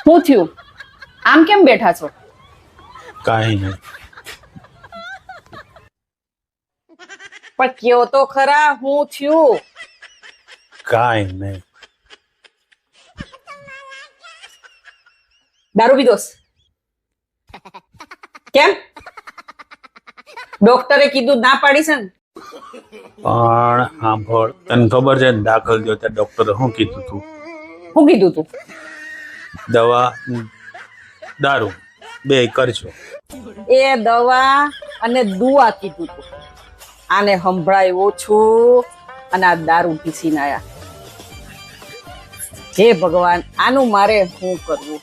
શું થયું? આમ કેમ બેઠા છો? કાંઈ નહીં. પણ કયો તો ખરા, શું થયું? કાંઈ નહીં. દારૂ પીધોસ? કેમ? ડોક્ટરે કીધું ના પાડી છે ને? પણ સાંભળ, તને ખબર છે ને દાખલ થયો ત્યાં ડોક્ટરે શું કીધું તું? શું કીધું તું? દવા દારૂ બે કરજો. એ દવા અને દુઆ કીધું તું. આને સંભળાય ઓછું અને આ દારૂ પીસીને આયા. હે ભગવાન, આનું મારે શું કરવું?